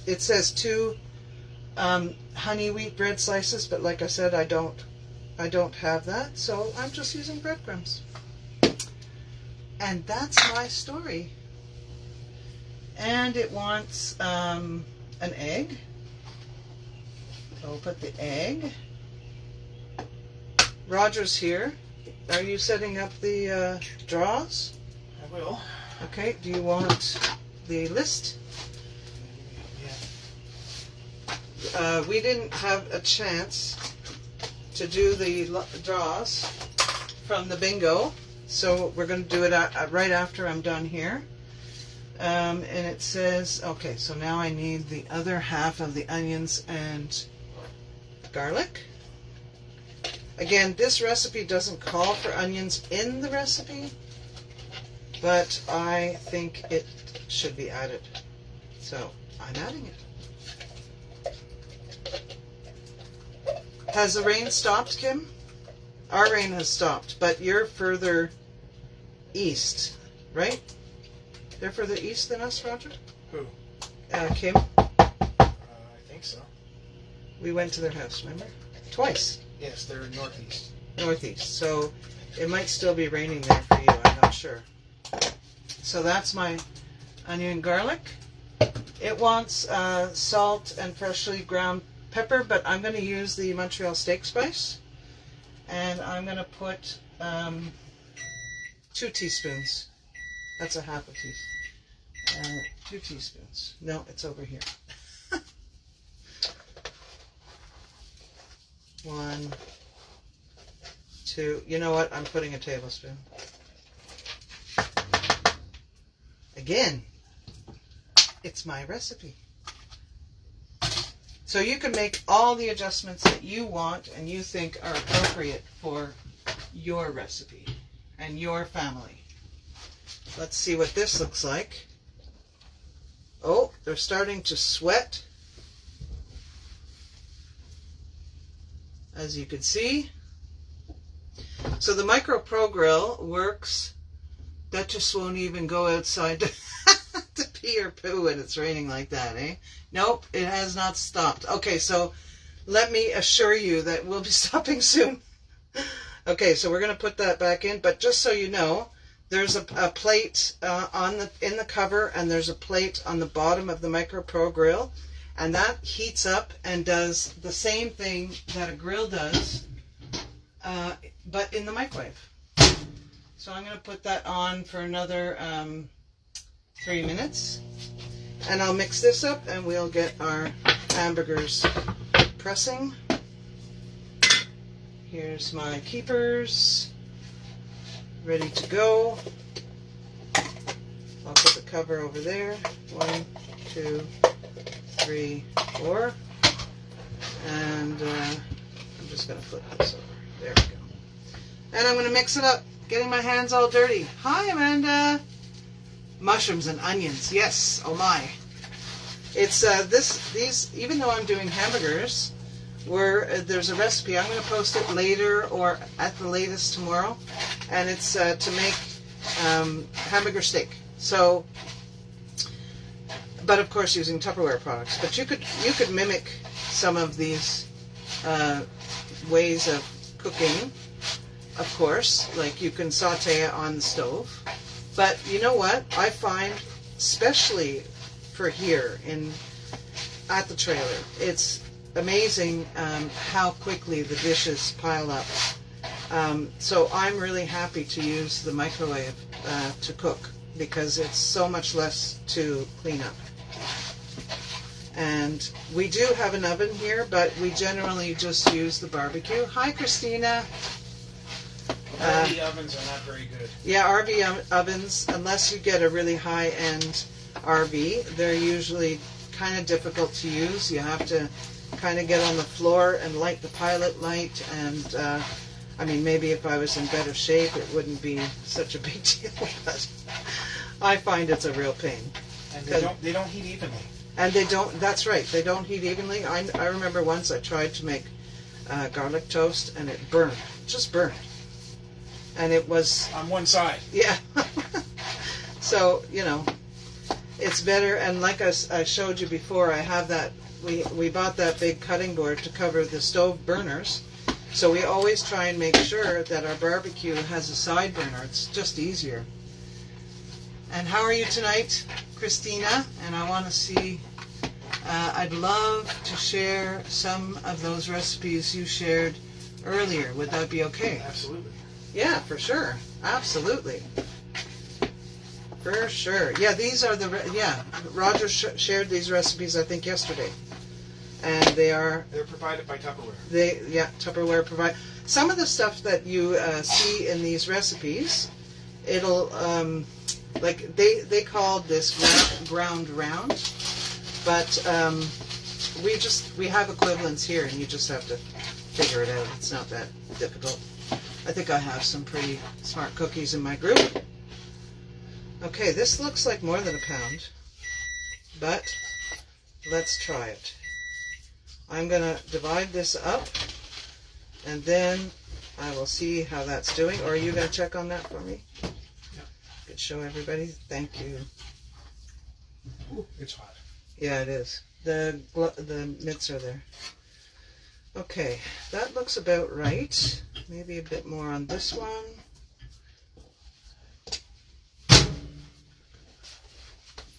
It says 2 honey wheat bread slices, but like I said, I don't have that, so I'm just using breadcrumbs. And that's my story. And it wants an egg. So we'll put the egg. Roger's here. Are you setting up the draws? I will. Okay, do you want the list? We didn't have a chance to do the draws from the bingo, so we're going to do it right after I'm done here. And it says, okay, so now I need the other half of the onions and garlic. Again, this recipe doesn't call for onions in the recipe, but I think it should be added. So I'm adding it. Has the rain stopped, Kim? Our rain has stopped, but you're further east, right? They're further east than us, Roger? Who? Kim. I think so. We went to their house, remember? Twice. Yes, they're northeast. Northeast. So it might still be raining there for you, I'm not sure. So that's my onion and garlic. It wants salt and freshly ground pepper, but I'm going to use the Montreal steak spice, and I'm going to put 2 teaspoons. That's a half a teaspoon. 2 teaspoons. No, it's over here. 1, 2. You know what? I'm putting a tablespoon. Again, it's my recipe. So you can make all the adjustments that you want and you think are appropriate for your recipe and your family. Let's see what this looks like. Oh, they're starting to sweat. As you can see. So the Micropro Grill works. That just won't even go outside to pee or poo when it's raining like that, eh? Nope, it has not stopped. Okay, so let me assure you that we'll be stopping soon. Okay, so we're going to put that back in, but just so you know, there's a plate in the cover, and there's a plate on the bottom of the Micropro Grill, and that heats up and does the same thing that a grill does, but in the microwave. So I'm going to put that on for another 3 minutes. And I'll mix this up and we'll get our hamburgers pressing. Here's my keepers. Ready to go. I'll put the cover over there. 1, 2, 3, 4. And I'm just going to flip this over. There we go. And I'm going to mix it up. Getting my hands all dirty. Hi, Amanda. Mushrooms and onions. Yes. Oh my. It's these. Even though I'm doing hamburgers, there's a recipe. I'm going to post it later or at the latest tomorrow, and it's to make hamburger steak. So, but of course using Tupperware products. But you could mimic some of these ways of cooking. Of course, like you can saute it on the stove. But you know what? I find, especially for here in at the trailer. It's amazing how quickly the dishes pile up. So I'm really happy to use the microwave to cook because it's so much less to clean up. And we do have an oven here, but we generally just use the barbecue. Hi, Christina. RV ovens are not very good. Yeah, RV ovens, unless you get a really high-end RV, they're usually kind of difficult to use. You have to kind of get on the floor and light the pilot light. And I mean, maybe if I was in better shape, it wouldn't be such a big deal. But I find it's a real pain. And they don't heat evenly. And they don't. That's right. They don't heat evenly. I remember once I tried to make garlic toast, and it burned. Just burned. And it was on one side. Yeah. So it's better. And like I showed you before, I have that. We bought that big cutting board to cover the stove burners. So we always try and make sure that our barbecue has a side burner. It's just easier. And how are you tonight, Christina? And I want to see, I'd love to share some of those recipes you shared earlier. Would that be okay? Absolutely. Yeah, for sure. Absolutely. For sure. Yeah, these are Roger shared these recipes, I think, yesterday. And they're provided by Tupperware. Tupperware provide. Some of the stuff that you see in these recipes, it'll... like they called this ground round, but we have equivalents here, and you just have to figure it out. It's not that difficult. I think I have some pretty smart cookies in my group. Okay, this looks like more than a pound, but let's try it. I'm gonna divide this up, and then I will see how that's doing. Or are you gonna check on that for me? Show everybody. Thank you. Ooh, it's hot. Yeah, it is. The mitts are there. Okay, that looks about right. Maybe a bit more on this one. A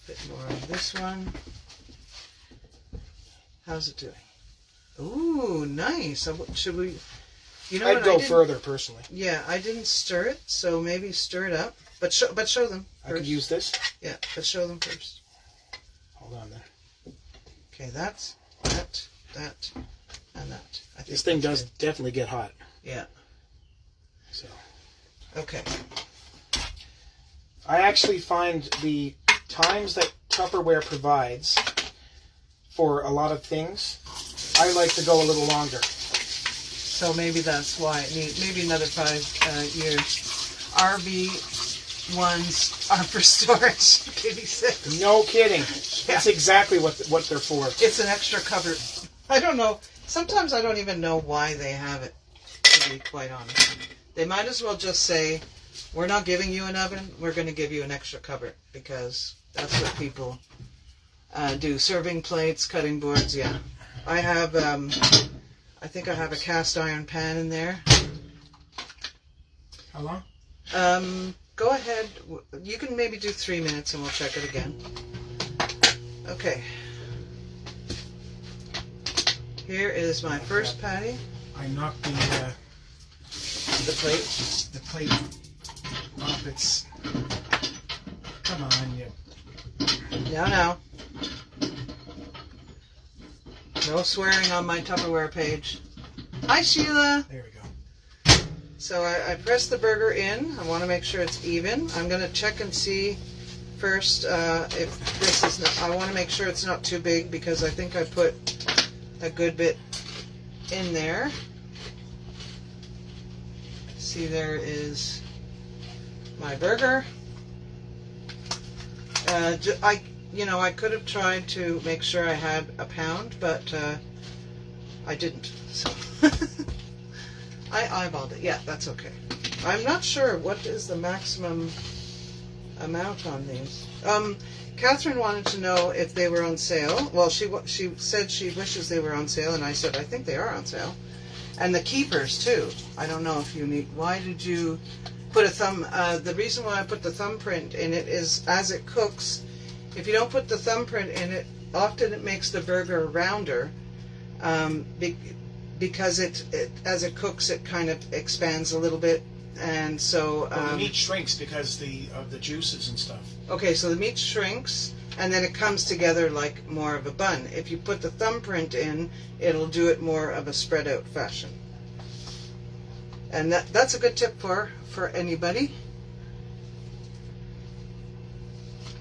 bit more on this one. How's it doing? Ooh, nice. Should we? I'd go further personally. Yeah, I didn't stir it, so maybe stir it up. But show them first. I could use this? Yeah, but show them first. Hold on there. Okay, that, and that. This thing does definitely get hot. Yeah. So. Okay. I actually find the times that Tupperware provides for a lot of things, I like to go a little longer. So maybe that's why it needs maybe another 5 years. RV ones are for storage. Maybe 6. No kidding. Yeah. That's exactly what they're for. It's an extra cupboard. I don't know. Sometimes I don't even know why they have it, to be quite honest. They might as well just say, we're not giving you an oven, we're going to give you an extra cupboard, because that's what people do. Serving plates, cutting boards, yeah. I have, I think I have a cast iron pan in there. How long? Go ahead. You can maybe do 3 minutes and we'll check it again. Okay. Here is my first patty. I knocked the plate. The plate off its... Come on, you... No. No swearing on my Tupperware page. Hi, Sheila. There we go. So I press the burger in. I want to make sure it's even. I'm going to check and see first if this is not... I want to make sure it's not too big because I think I put a good bit in there. See, there is my burger. I could have tried to make sure I had a pound, but I didn't. So I eyeballed it. Yeah, that's okay. I'm not sure what is the maximum amount on these. Catherine wanted to know if they were on sale. Well, she said she wishes they were on sale, and I said I think they are on sale. And the keepers too. I don't know if you need. Why did you put a thumb? The reason why I put the thumbprint in it is as it cooks. If you don't put the thumbprint in it, often it makes the burger rounder, because it as it cooks, it kind of expands a little bit, and so the meat shrinks because of the juices and stuff. Okay, so the meat shrinks, and then it comes together like more of a bun. If you put the thumbprint in, it'll do it more of a spread out fashion. And that's a good tip for anybody.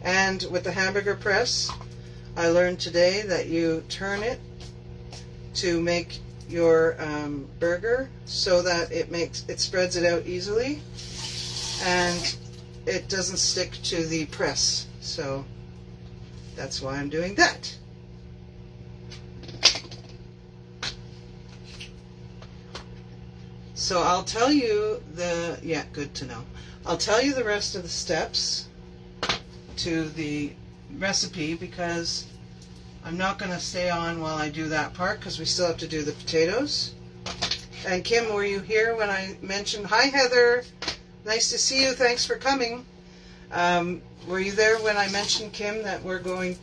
And with the hamburger press, I learned today that you turn it to make your burger so that it spreads it out easily, and it doesn't stick to the press. So that's why I'm doing that. So I'll tell you good to know. I'll tell you the rest of the steps to the recipe, because I'm not going to stay on while I do that part, because we still have to do the potatoes. And Kim, were you here when I mentioned, hi Heather, nice to see you, thanks for coming. Were you there when I mentioned, Kim, that we're going,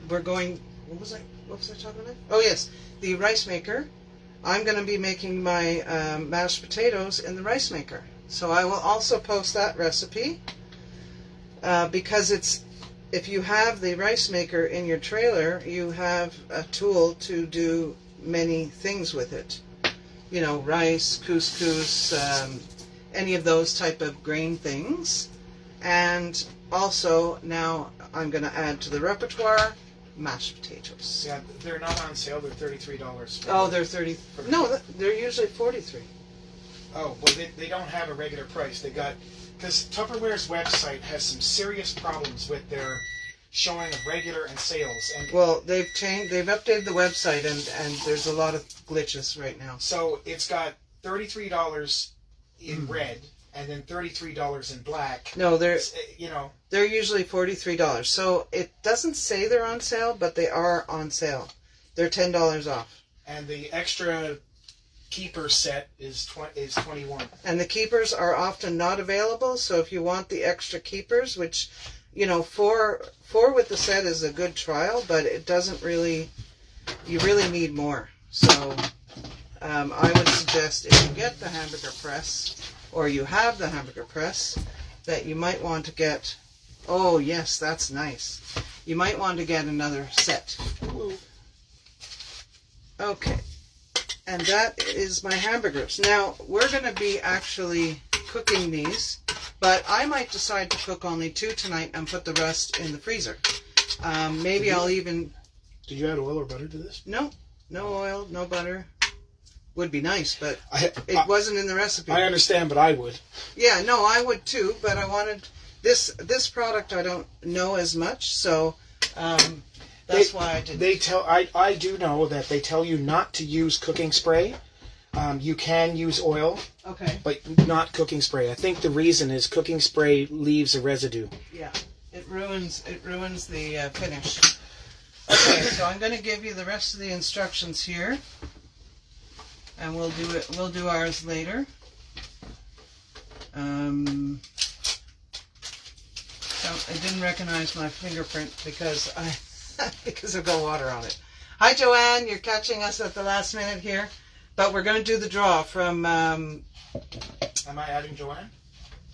what was I talking about? Oh yes, the rice maker. I'm going to be making my mashed potatoes in the rice maker. So I will also post that recipe, because if you have the rice maker in your trailer, you have a tool to do many things with it. You know, rice, couscous, any of those type of grain things. And also now I'm going to add to the repertoire mashed potatoes. Yeah, they're not on sale. They're $33. Oh, they're 30. No, they're usually 43. Oh, well, they don't have a regular price. They got, because Tupperware's website has some serious problems with their showing of regular and sales. And well, they've updated the website, and there's a lot of glitches right now. So it's got $33 in red, and then $33 in black. No, they're usually $43. So it doesn't say they're on sale, but they are on sale. They're $10 off. And the extra keeper set is 21. And the keepers are often not available. So if you want the extra keepers, which, four with the set is a good trial, but it doesn't really. You really need more. So I would suggest, if you get the hamburger press, or you have the hamburger press, that you might want to get, oh yes, that's nice. You might want to get another set. Okay, and that is my hamburgers. Now, we're going to be actually cooking these, but I might decide to cook only 2 tonight and put the rest in the freezer. Maybe I'll even... Did you add oil or butter to this? No oil, no butter. Would be nice, but it wasn't in the recipe. I understand, but I would. Yeah, no, I would too, but I wanted this product. I don't know as much, so that's why I didn't. I do know that they tell you not to use cooking spray. You can use oil, okay, but not cooking spray. I think the reason is cooking spray leaves a residue. Yeah, it ruins the finish. Okay, so I'm going to give you the rest of the instructions here. And we'll do ours later. I didn't recognize my fingerprint because I've got water on it. Hi Joanne, you're catching us at the last minute here, but we're going to do the draw from. Am I adding Joanne?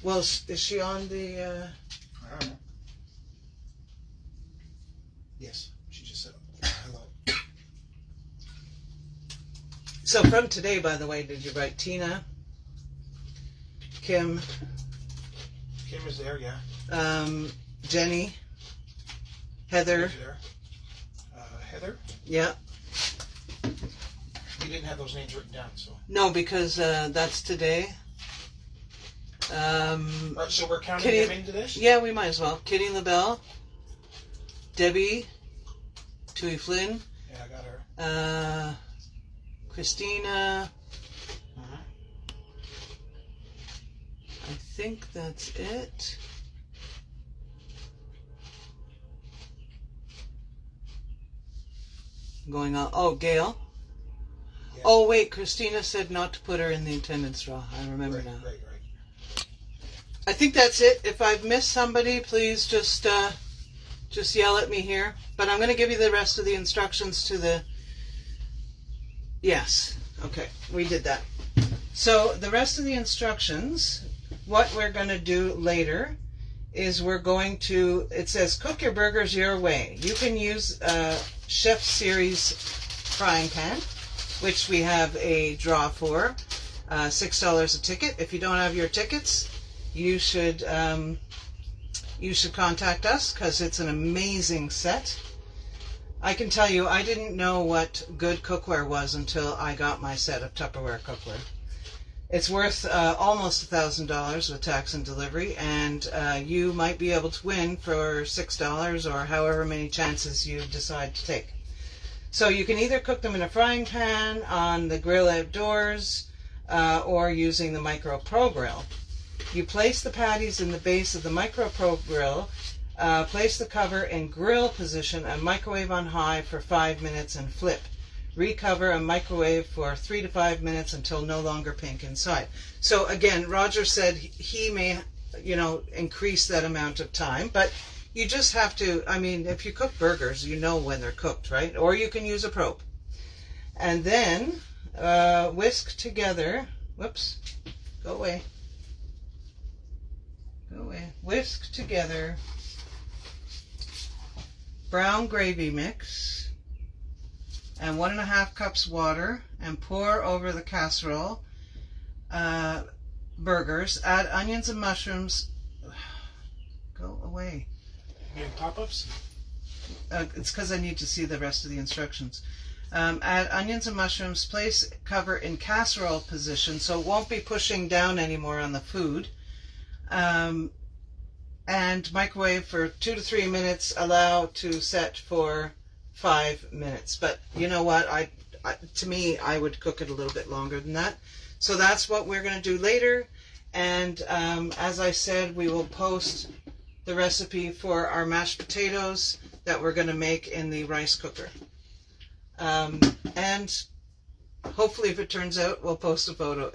Well, is she on the? I don't know. Yes, she just said hello. So from today, by the way, did you write Tina, Kim? Kim is there, yeah. Jenny, Heather. Heather? Yeah. You didn't have those names written down, so. No, because that's today. So we're counting them into this? Yeah, we might as well. Kitty LaBelle, Debbie, Tui Flynn. Yeah, I got her. Christina. I think that's it. Going on. Oh, Gail. Yeah. Oh, wait. Christina said not to put her in the attendance draw. I remember now. Right. I think that's it. If I've missed somebody, please just just yell at me here. But I'm going to give you the rest of the instructions to the... Yes. Okay, we did that. So the rest of the instructions, what we're going to do later is we're going to, it says cook your burgers your way. You can use a Chef Series frying pan, which we have a draw for, $6 a ticket. If you don't have your tickets, you should contact us because it's an amazing set. I can tell you, I didn't know what good cookware was until I got my set of Tupperware cookware. It's worth almost $1,000 with tax and delivery, and you might be able to win for $6 or however many chances you decide to take. So you can either cook them in a frying pan, on the grill outdoors, or using the Micropro Grill. You place the patties in the base of the Micropro Grill, place the cover in grill position and microwave on high for 5 minutes and flip. Recover and microwave for 3 to 5 minutes until no longer pink inside. So again, Roger said he may, increase that amount of time, but you just have to, if you cook burgers, you know when they're cooked, right? Or you can use a probe. And then whisk together, whoops, go away. Whisk together brown gravy mix and 1.5 cups water and pour over the casserole burgers. Add onions and mushrooms. Go away. You getting pop-ups? It's because I need to see the rest of the instructions. Add onions and mushrooms. Place cover in casserole position so it won't be pushing down anymore on the food. And microwave for 2 to 3 minutes. Allow to set for 5 minutes. But you know what? To me, I would cook it a little bit longer than that. So that's what we're going to do later. And as I said, we will post the recipe for our mashed potatoes that we're going to make in the rice cooker. And hopefully, if it turns out, we'll post a photo.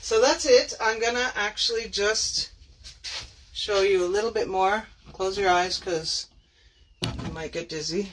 So that's it. I'm going to actually just show you a little bit more. Close your eyes because you might get dizzy.